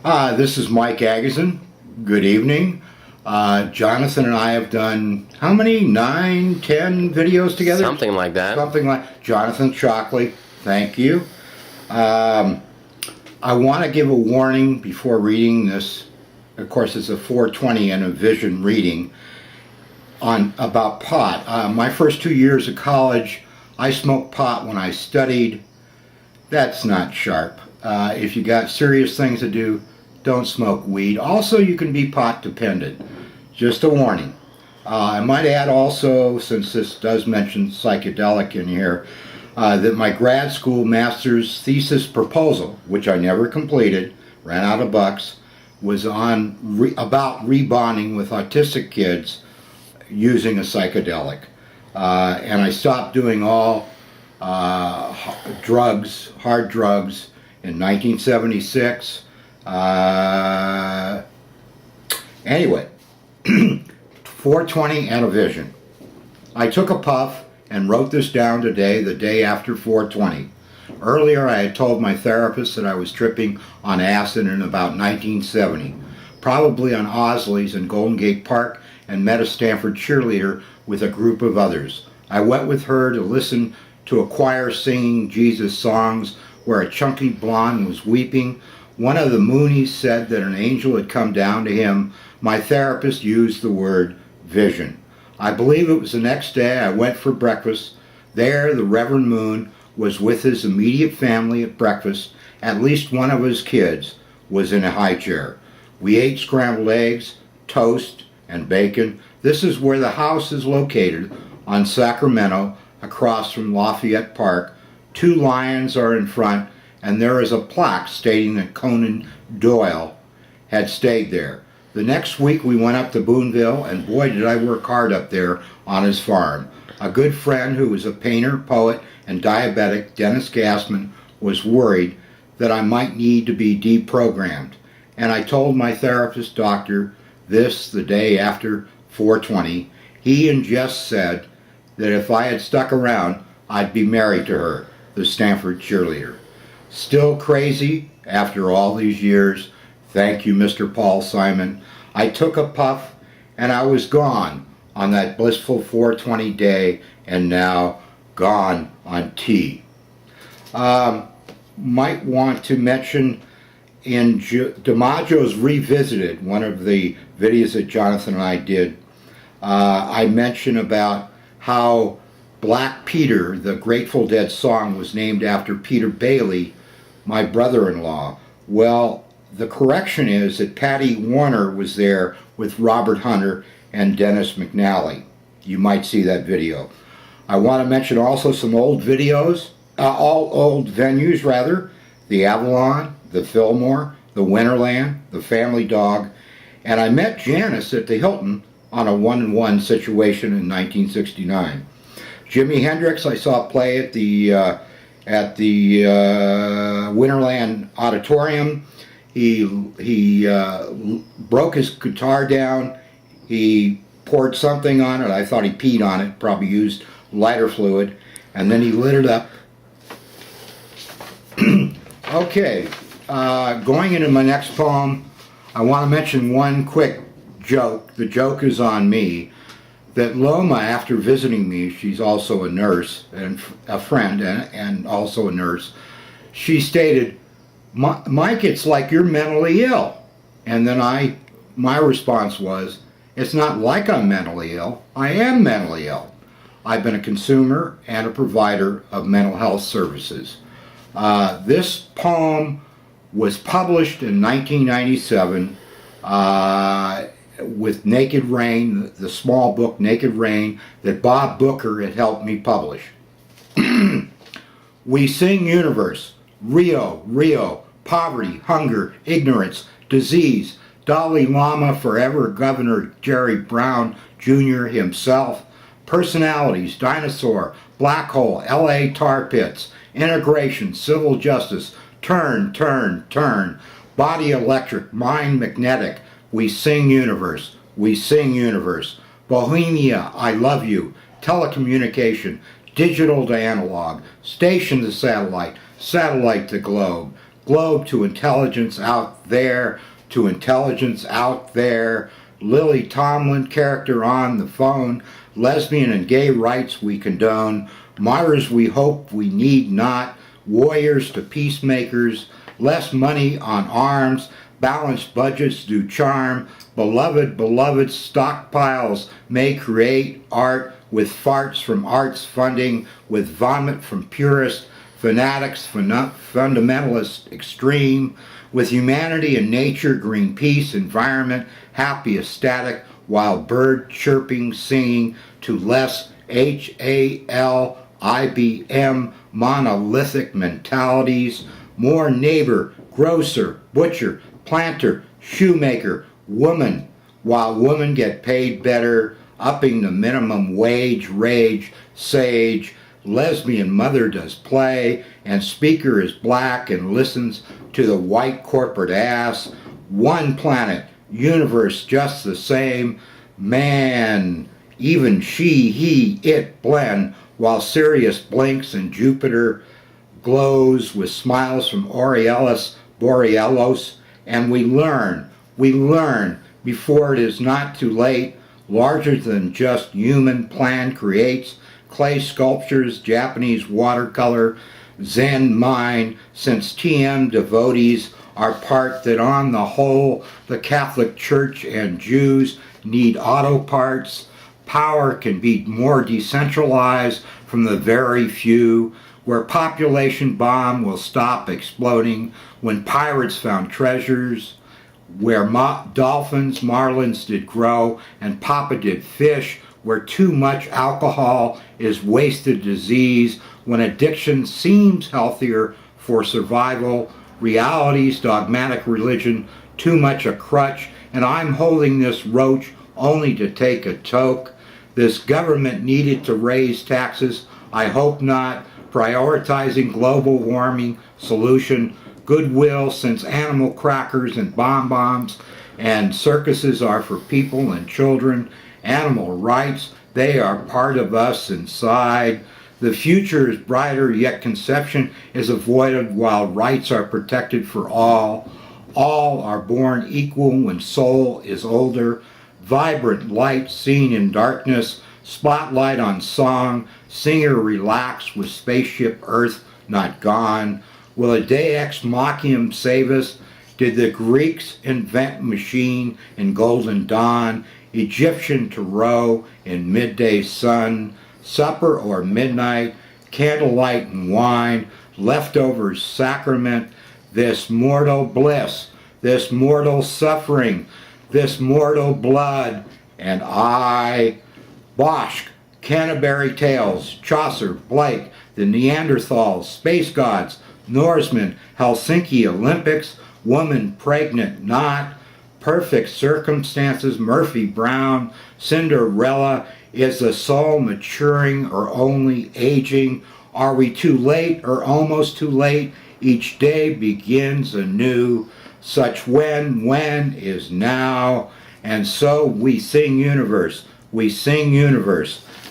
This is Mike Aguzin. Good evening. Jonathan and I have done how many? 9, 10 videos together? Something like that. Something like Jonathan Shockley. Thank you. I want to give a warning before reading this. Of course, it's a 420 and a vision reading on about pot. My first 2 years of college, I smoked pot when I studied. That's not sharp. If you got serious things to do, don't smoke weed. Also, you can be pot dependent. Just a warning. I might add also, since this does mention psychedelic in here, that my grad school master's thesis proposal, which I never completed, ran out of bucks, was on about rebonding with autistic kids using a psychedelic. And I stopped doing all drugs, hard drugs, in 1976. Anyway, 420 and a vision. I took a puff and wrote this down today, the day after 420. Earlier I had told my therapist that I was tripping on acid in about 1970, probably on Osley's in Golden Gate Park, and met a Stanford cheerleader with a group of others. I went with her to listen to a choir singing Jesus songs where a chunky blonde was weeping. One of the Moonies said that an angel had come down to him. My therapist used the word vision. I believe it was the next day I went for breakfast. There, the Reverend Moon was with his immediate family at breakfast. At least one of his kids was in a high chair. We ate scrambled eggs, toast, and bacon. This is where the house is located, on Sacramento, across from Lafayette Park. 2 lions are in front, and there is a plaque stating that Conan Doyle had stayed there. The next week we went up to Boonville, and boy did I work hard up there on his farm. A good friend who was a painter, poet, and diabetic, Dennis Gassman, was worried that I might need to be deprogrammed. And I told my therapist doctor this the day after 420. He and Jess said that if I had stuck around, I'd be married to her, the Stanford cheerleader. Still crazy after all these years. Thank you, Mr. Paul Simon. I took a puff and I was gone on that blissful 420 day, and now gone on tea. Might want to mention in DiMaggio's Revisited, one of the videos that Jonathan and I did, I mentioned about how Black Peter, the Grateful Dead song, was named after Peter Bailey, my brother-in-law. Well, the correction is that Patty Warner was there with Robert Hunter and Dennis McNally. You might see that video. I want to mention also some old videos, all old venues rather, the Avalon, the Fillmore, the Winterland, the Family Dog, and I met Janice at the Hilton on a 1-1 situation in 1969. Jimi Hendrix I saw play at the Winterland Auditorium. He broke his guitar down. He poured something on it. I thought he peed on it, probably used lighter fluid, and then he lit it up. Okay, going into my next poem, I want to mention one quick joke. The joke is on me. That Loma, after visiting me, she's also a nurse and a friend and also a nurse, she stated, Mike, it's like you're mentally ill. And then my response was, it's not like I'm mentally ill, I am mentally ill. I've been a consumer and a provider of mental health services. This poem was published in 1997 with Naked Rain, the small book Naked Rain that Bob Booker had helped me publish. We sing universe, Rio, Rio, poverty, hunger, ignorance, disease, Dalai Lama forever, Governor Jerry Brown Jr. himself, personalities, dinosaur, black hole, LA tar pits, integration, civil justice, turn, turn, turn, body electric, mind magnetic, we sing universe, we sing universe, Bohemia, I love you, telecommunication, digital to analog, station to satellite, satellite to globe, globe to intelligence out there, to intelligence out there. Lily Tomlin, character on the phone. Lesbian and gay rights we condone. Martyrs we hope we need not. Warriors to peacemakers. Less money on arms. Balanced budgets do charm. Beloved stockpiles may create art with farts from arts funding, with vomit from purists, fanatics, fundamentalists extreme, with humanity and nature, green peace, environment, happy ecstatic, while bird chirping, singing, to less HALIBM monolithic mentalities, more neighbor, grocer, butcher, planter, shoemaker, woman, while women get paid better, upping the minimum wage, rage, sage, lesbian mother does play, and speaker is black and listens to the white corporate ass, one planet, universe just the same, man, even she, he, it blend, while Sirius blinks and Jupiter glows with smiles from Aureolus Borealis, and we learn before it is not too late, larger than just human plan creates, clay sculptures, Japanese watercolor, Zen mind, since TM devotees are part that on the whole the Catholic Church and Jews need auto parts. Power can be more decentralized from the very few, where population bomb will stop exploding, when pirates found treasures, where dolphins, marlins did grow, and Papa did fish, where too much alcohol is wasted disease, when addiction seems healthier for survival, reality's dogmatic religion, too much a crutch, and I'm holding this roach only to take a toke. This government needed to raise taxes, I hope not, prioritizing global warming solution, goodwill, since animal crackers and bonbons and circuses are for people and children, animal rights, they are part of us inside. The future is brighter, yet conception is avoided while rights are protected for all. All are born equal when soul is older. Vibrant light seen in darkness, spotlight on song, singer relaxed with spaceship Earth not gone. Will a Deus Ex Machina save us? Did the Greeks invent machine in golden dawn, Egyptian to row in midday sun, supper or midnight, candlelight and wine, leftovers sacrament, this mortal bliss, this mortal suffering, this mortal blood, and I, Bosch, Canterbury Tales, Chaucer, Blake, the Neanderthals, Space Gods, Norsemen, Helsinki Olympics, woman pregnant not, perfect circumstances, Murphy Brown, Cinderella, is the soul maturing or only aging? Are we too late or almost too late? Each day begins anew, such when is now, and so we sing universe,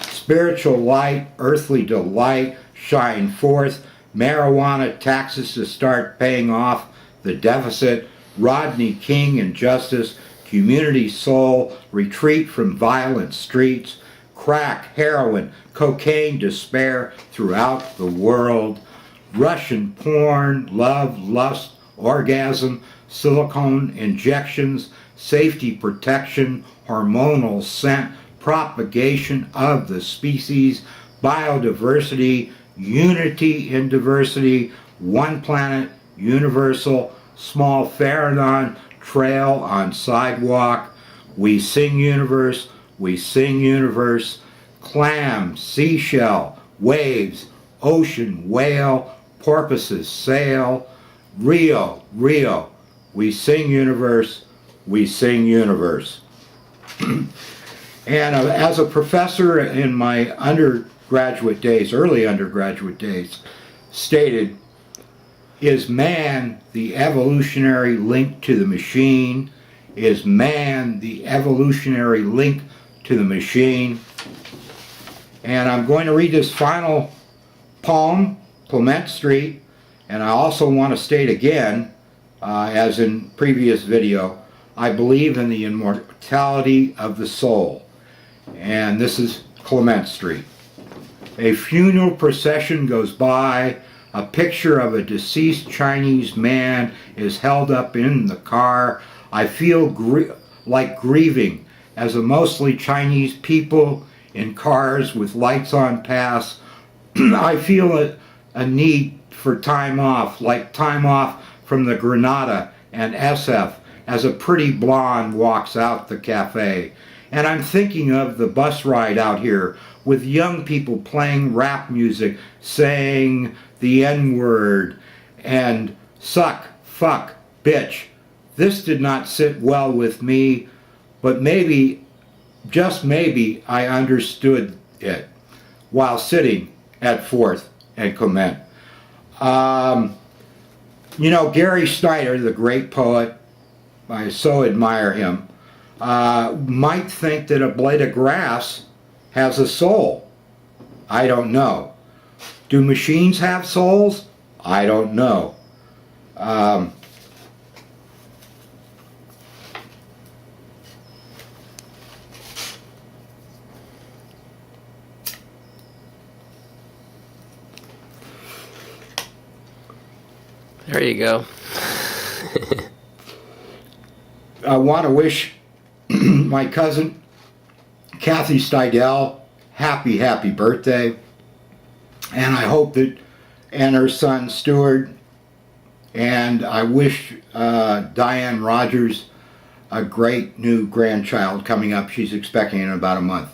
spiritual light, earthly delight, shine forth, marijuana taxes to start paying off the deficit, Rodney King injustice, community soul, retreat from violent streets, crack, heroin, cocaine, despair throughout the world, Russian porn, love, lust, orgasm, silicone injections, safety protection, hormonal scent, propagation of the species, biodiversity, unity in diversity, one planet, universal, small Faraday trail on sidewalk, we sing universe, clam, seashell, waves, ocean, whale, porpoises sail, Rio, we sing universe, And as a professor in my undergraduate days, early undergraduate days, stated, is man the evolutionary link to the machine? Is man the evolutionary link to the machine? And I'm going to read this final poem, Clement Street, And I also want to state again, as in previous video, I believe in the immortality of the soul. And this is Clement Street. A funeral procession goes by. A picture of a deceased Chinese man is held up in the car. I feel like grieving as a mostly Chinese people in cars with lights on pass. I feel a need for time off, like time off from the Granada and SF, as a pretty blonde walks out the cafe. And I'm thinking of the bus ride out here with young people playing rap music, saying the N-word and suck, fuck, bitch. This did not sit well with me, but maybe, just maybe, I understood it while sitting at 4th and Clement. You know, Gary Snyder, the great poet, I so admire him, might think that a blade of grass has a soul. I don't know. Do machines have souls? I don't know. There you go. I want to wish my cousin Kathy Steidel happy birthday, and I hope that, and her son Stuart, and I wish Diane Rogers a great new grandchild coming up. She's expecting in about a month.